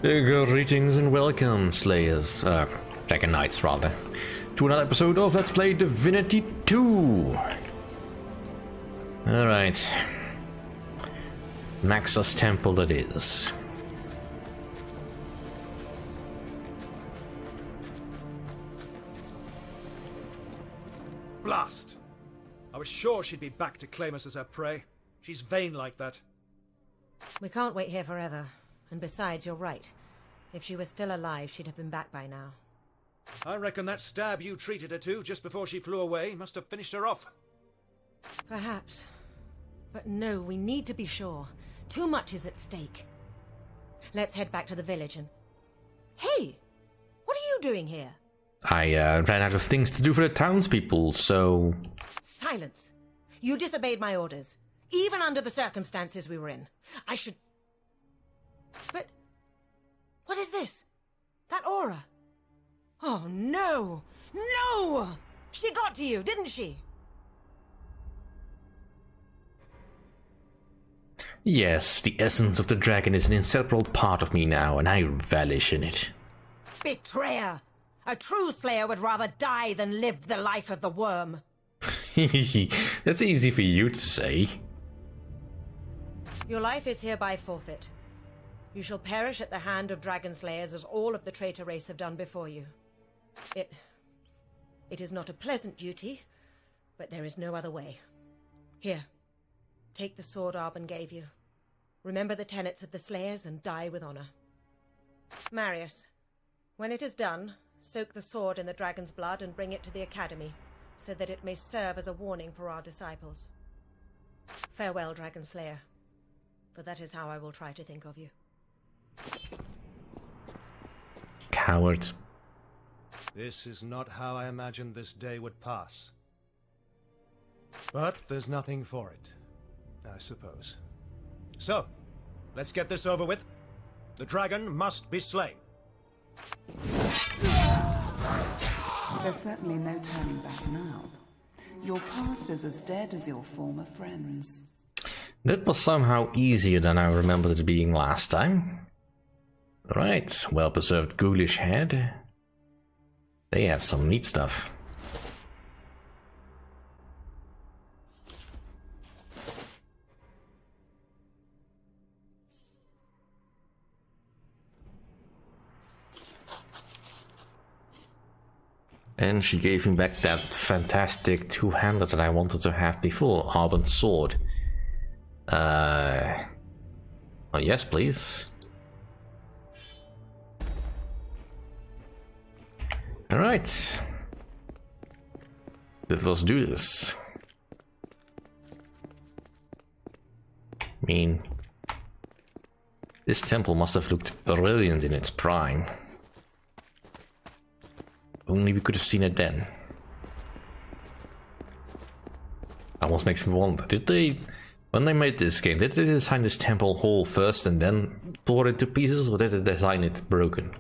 Greetings and welcome, Slayers, Dragon Knights rather, to another episode of Let's Play Divinity 2. Alright. Naxxas Temple it is. Blast! I was sure she'd be back to claim us as her prey. She's vain like that. We can't wait here forever. And besides, you're right. If she was still alive, she'd have been back by now. I reckon that stab you treated her to just before she flew away must have finished her off. Perhaps. But no, we need to be sure. Too much is at stake. Let's head back to the village and... Hey! What are you doing here? I ran out of things to do for the townspeople, so... Silence! You disobeyed my orders. Even under the circumstances we were in. I should... But... What is this? That aura? Oh, no! No! She got to you, didn't she? Yes, the essence of the dragon is an inseparable part of me now, and I relish in it. Betrayer! A true slayer would rather die than live the life of the worm. That's easy for you to say. Your life is hereby forfeit. You shall perish at the hand of dragon slayers as all of the traitor race have done before you. It is not a pleasant duty, but there is no other way. Here, take the sword Arben gave you. Remember the tenets of the slayers and die with honor. Marius, when it is done, soak the sword in the dragon's blood and bring it to the academy, so that it may serve as a warning for our disciples. Farewell, Dragon Slayer, for that is how I will try to think of you. Coward. This is not how I imagined this day would pass. But there's nothing for it, I suppose. So, let's get this over with. The dragon must be slain. There's certainly no turning back now. Your past is as dead as your former friends. That was somehow easier than I remembered it being last time. Right, well-preserved ghoulish head. They have some neat stuff. And she gave me back that fantastic two-hander that I wanted to have before, Arben's sword. Oh yes, please. Alright. Let's do this. I mean, this temple must have looked brilliant in its prime. Only we could have seen it then. Almost makes me wonder, did they, when they made this game, did they design this temple whole first and then tore it to pieces, or did they design it broken?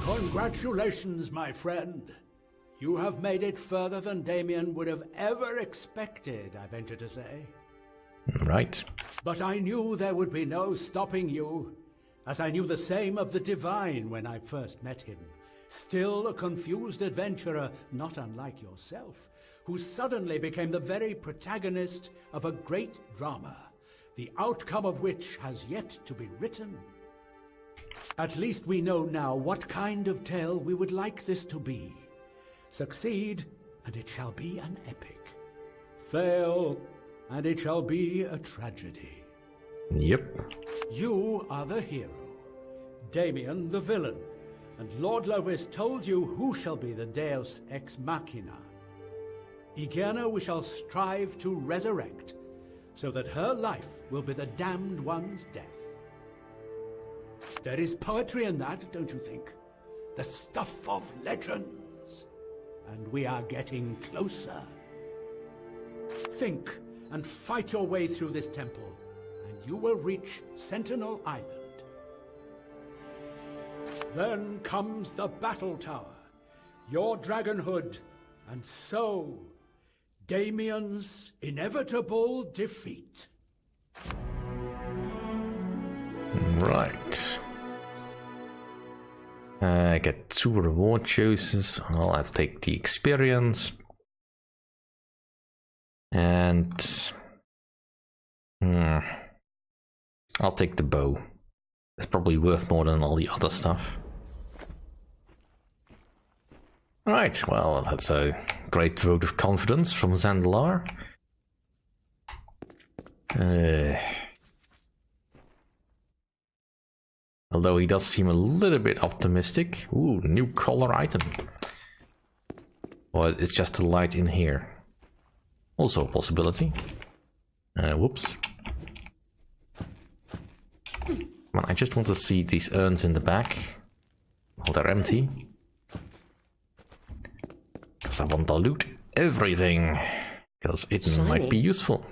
Congratulations, my friend. You have made it further than Damien would have ever expected, I venture to say. Right. But I knew there would be no stopping you, as I knew the same of the Divine when I first met him. Still a confused adventurer, not unlike yourself, who suddenly became the very protagonist of a great drama, the outcome of which has yet to be written. At least we know now what kind of tale we would like this to be. Succeed, and it shall be an epic. Fail, and it shall be a tragedy. Yep. You are the hero, Damien the villain, and Lord Lovis told you who shall be the Deus Ex Machina. Ygerne we shall strive to resurrect, so that her life will be the damned one's death. There is poetry in that, don't you think? The stuff of legends. And we are getting closer. Think and fight your way through this temple, and you will reach Sentinel Island. Then comes the battle tower, your dragonhood, and so Damien's inevitable defeat. Right. I get 2 reward choices. Well, I'll take the experience. And I'll take the bow. It's probably worth more than all the other stuff. Alright, well, that's a great vote of confidence from Chandalar. Although he does seem a little bit optimistic. Ooh, new color item. Or it's just the light in here. Also a possibility. Whoops. Come on, I just want to see these urns in the back. Oh, they're empty. Because I want to loot everything. Because it might be useful.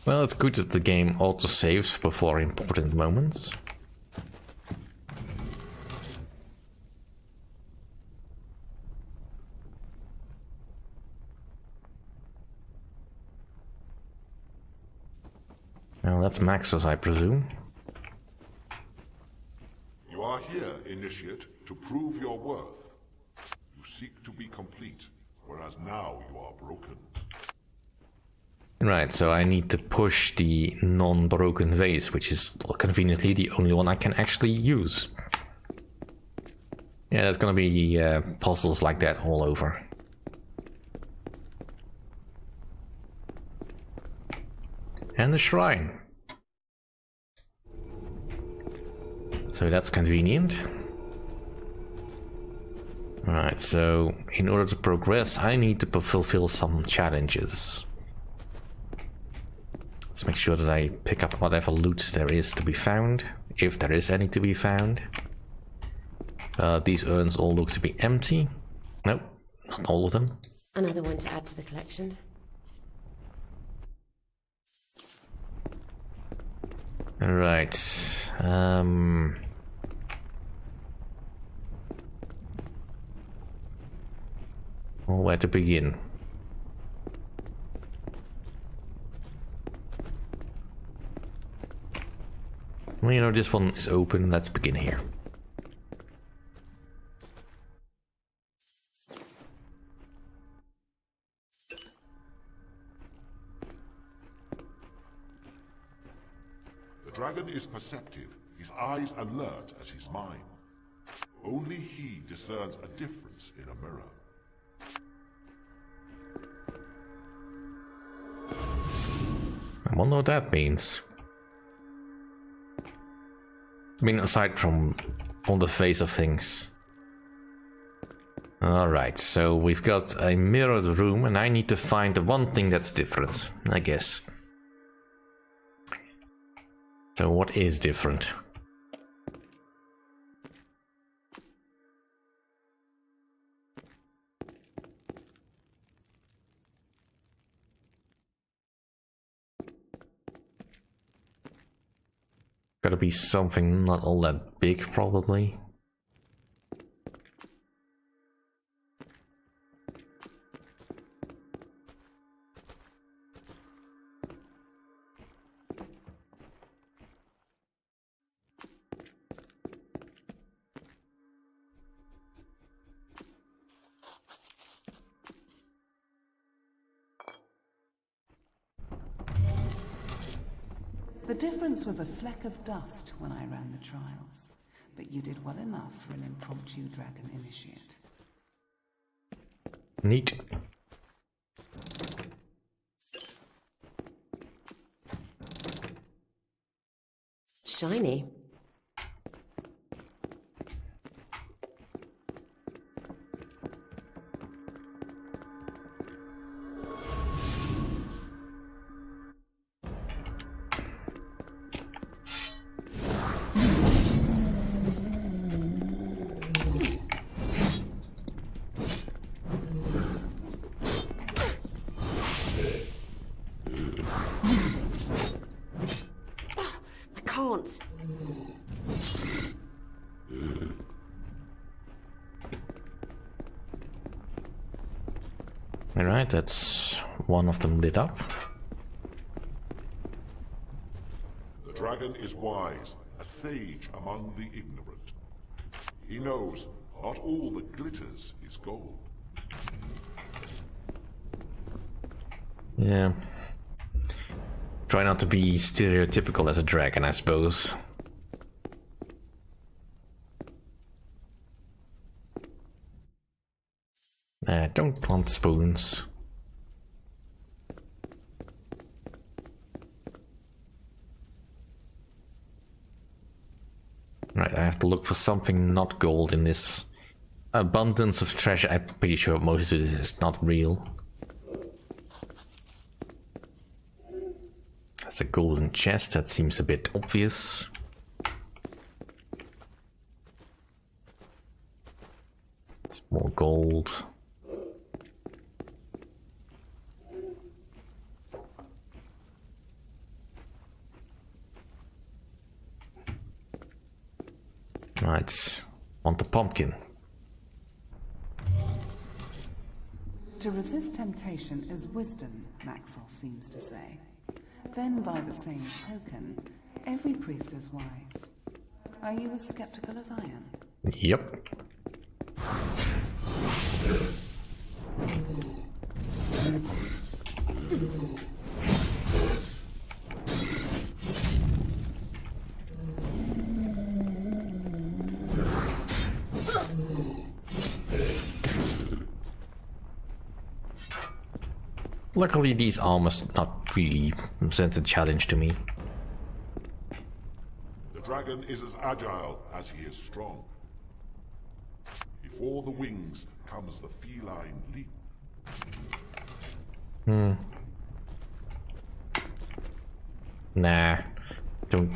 Well, it's good that the game auto-saves before important moments. Well, that's Maxos, I presume. You are here, Initiate, to prove your worth. You seek to be complete, whereas now you are broken. Right, so I need to push the non-broken vase, which is conveniently the only one I can actually use. Yeah, there's gonna be puzzles like that all over. And the shrine. So that's convenient. Alright, so in order to progress, I need to fulfill some challenges. Let's make sure that I pick up whatever loot there is to be found, if there is any to be found. These urns all look to be empty. Nope, not all of them. Another one to add to the collection. Alright. Well, where to begin? Well, you know, this one is open. Let's begin here. The dragon is perceptive, his eyes alert as his mind. Only he discerns a difference in a mirror. I wonder what that means. I mean, aside from on the face of things. Alright, so we've got a mirrored room and I need to find the one thing that's different, I guess. So what is different? Gotta be something not all that big, probably. The difference was a fleck of dust when I ran the trials, but you did well enough for an impromptu dragon initiate. Neat. Shiny. Alright, that's one of them lit up. The dragon is wise, a sage among the ignorant. He knows not all that glitters is gold. Yeah. Try not to be stereotypical as a dragon, I suppose. I don't want spoons. Right, I have to look for something not gold in this abundance of treasure. I'm pretty sure most of this is not real. That's a golden chest, that seems a bit obvious. It's more gold. Right, want the pumpkin. To resist temptation is wisdom, Maxwell seems to say. Then, by the same token, every priest is wise. Are you as skeptical as I am? Yep. Luckily, these armors not really present a challenge to me. The dragon is as agile as he is strong. Before the wings comes the feline leap. Nah, don't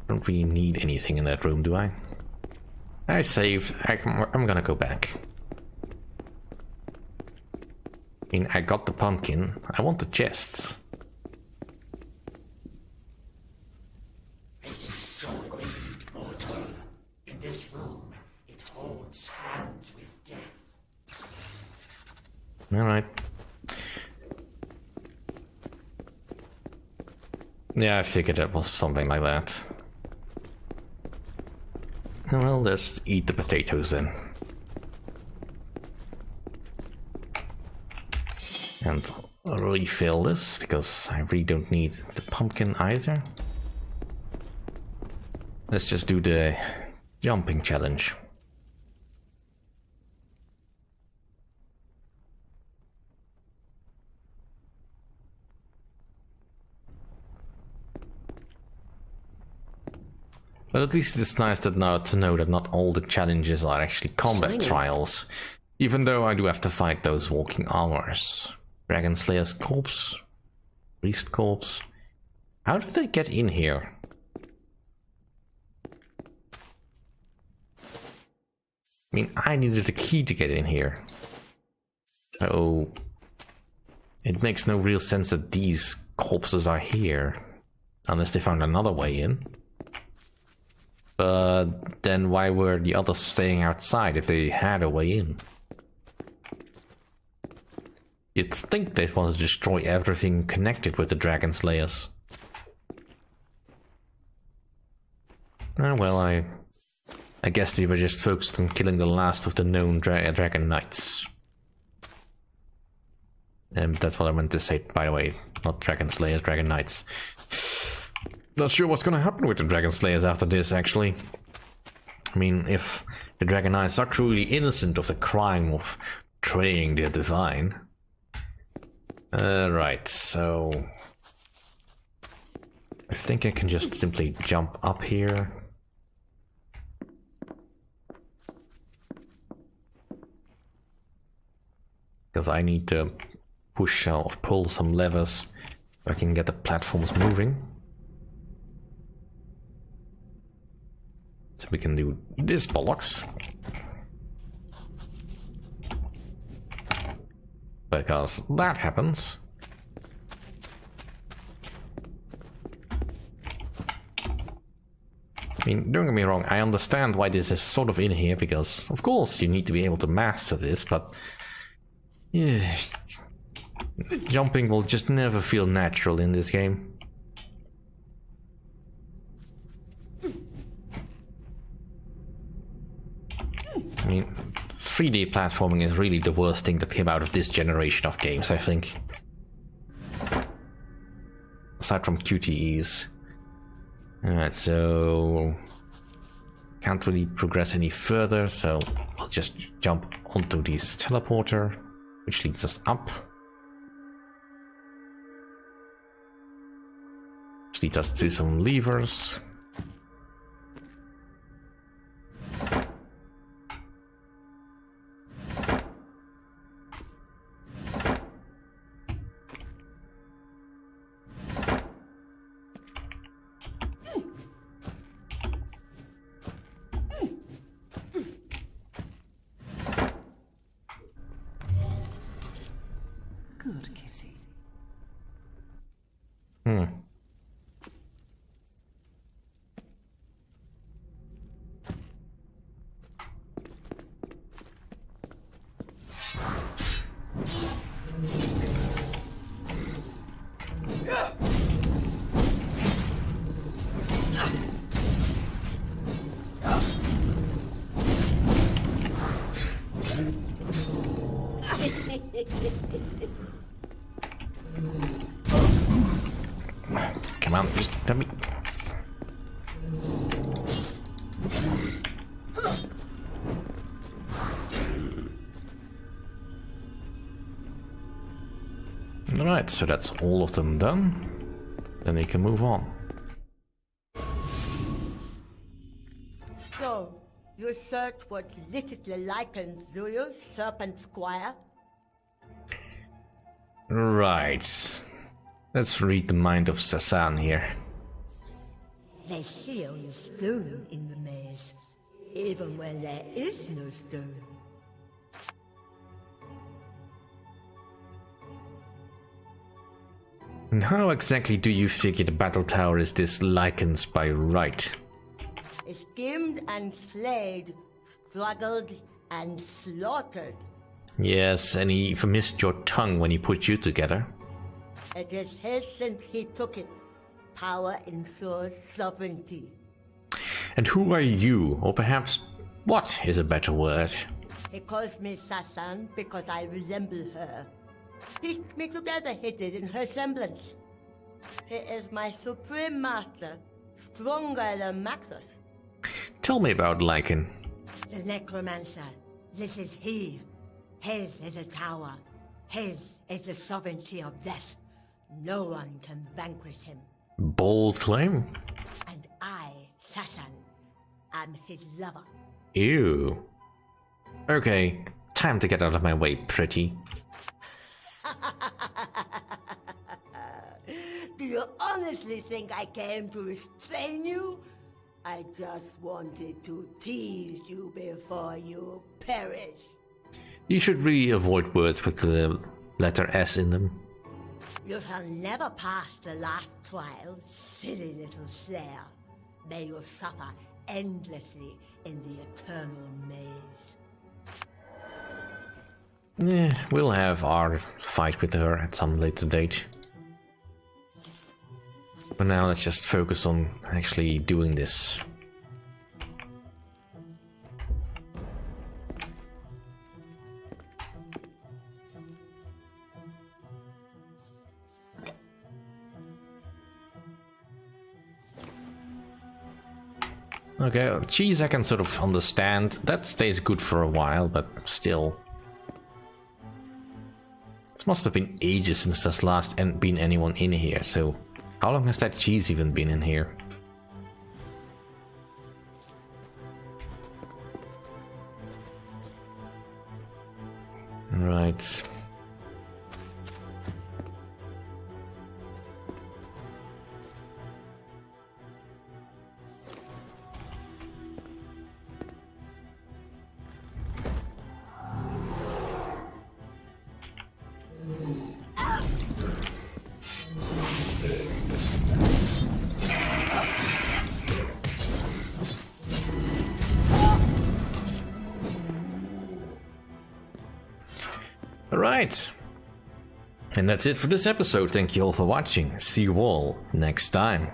really need anything in that room, do I? I saved. I'm gonna go back. I mean, I got the pumpkin. I want the chests. Resist your greed, mortal. In this room, it holds hands with death. Alright. Yeah, I figured it was something like that. Well, let's eat the potatoes then. And refill this, because I really don't need the pumpkin either. Let's just do the jumping challenge. But at least it's nice to know that not all the challenges are actually combat trials. Even though I do have to fight those walking armors. Dragon Slayer's corpse. Priest corpse. How did they get in here? I mean, I needed a key to get in here. So it makes no real sense that these corpses are here. Unless they found another way in. But then why were the others staying outside if they had a way in? You'd think they'd want to destroy everything connected with the Dragon Slayers. Oh well, I guess they were just focused on killing the last of the known Dragon Knights. That's what I meant to say, by the way. Not Dragon Slayers, Dragon Knights. Not sure what's gonna happen with the Dragon Slayers after this, actually. I mean, if the Dragon Knights are truly innocent of the crime of betraying the Divine. Right, so I think I can just simply jump up here. Because I need to push or pull some levers so I can get the platforms moving. So we can do this bollocks. Because that happens. I mean, don't get me wrong, I understand why this is sort of in here, because of course you need to be able to master this, but Yeah. Jumping will just never feel natural in this game. I mean, 3D platforming is really the worst thing that came out of this generation of games, I think. Aside from QTEs. Alright, so... can't really progress any further, so I'll just jump onto this teleporter, which leads us up. Which leads us to some levers. Good kitty. Come on, just tell me. Alright, so that's all of them done. Then we can move on. So, you search what little lichens, do you, Serpent Squire? Right. Let's read the mind of Sasan here. They see only stone in the maze, even when there is no stone. And how exactly do you figure the battle tower is this lichens by right? Skimmed and slayed, struggled and slaughtered. Yes, and he even missed your tongue when he put you together. It is his since he took it. Power ensures sovereignty. And who are you? Or perhaps, what is a better word? He calls me Sasan because I resemble her. Pieced me together, he did, in her semblance. He is my supreme master, stronger than Maxus. Tell me about Lycan. The necromancer, this is he. His is a tower. His is the sovereignty of death. No one can vanquish him. Bold claim. And I, Sasan, am his lover. Ew. Okay, time to get out of my way, pretty. Do you honestly think I came to restrain you? I just wanted to tease you before you perish. You should really avoid words with the letter S in them. You shall never pass the last trial, silly little slayer. May you suffer endlessly in the eternal maze. We'll have our fight with her at some later date. For now, let's just focus on actually doing this. Okay, cheese I can sort of understand. That stays good for a while, but still. It must have been ages since there's last been anyone in here, so how long has that cheese even been in here? Right. Alright. And that's it for this episode. Thank you all for watching. See you all next time.